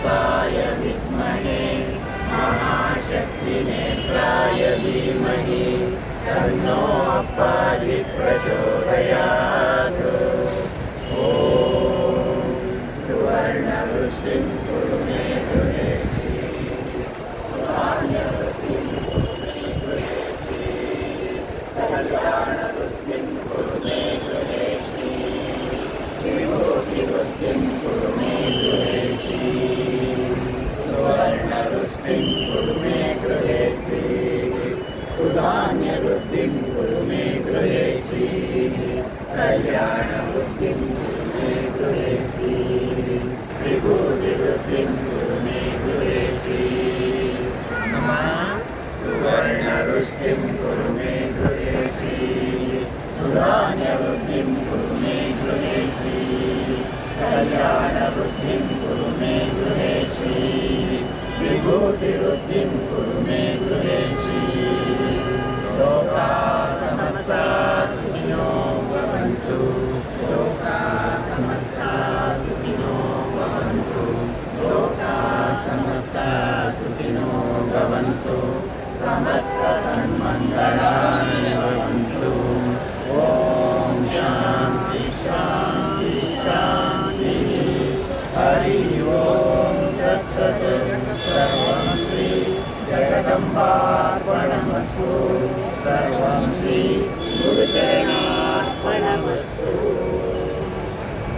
समस्ताय विद्महे महाशक्तिनेत्राय धीमहि तन्नो अप्पाजि प्रचोदयात्। ॐ सुवर्णवृष्टिं कुरु मे गृहे धान्यवृष्टिं कुरु मे गृहे कल्याणवृष्टिं कुरु मे गृहे विभूतिवृष्टिं कुरु मे गृहे सुवर्णवृष्टिं कुरु मे गृहे सुधान्यवृष्टिं कुरु मे गृहे कल्याणवृष्टिं कुरु मे गृहे विभूतिवृष्टिं कुरु मे गृहे सुवर्णवृष्टिं कुरु मे गृहे सुधान्यवृष्टिं कुरु मे गृहे कल्याणवृष्टिं कुरु मे गृहे विभूतिवृष्टिं कुरु मे गृहे लोकाः समस्ताः सुखिनो भवन्तु लोकाः समस्ताः सुखिनो भवन्तु लोकाः समस्ताः सुखिनो भवन्तु समस्तसन्मङ्गलानि भवन्तु। ॐ शान्ति शान्ति शान्तिः। हरि ओं तत्सत्। सर्वं श्री जगदम्बार्पणमस्तु। सर्वं श्री गुरुचरणार्पणमस्तु।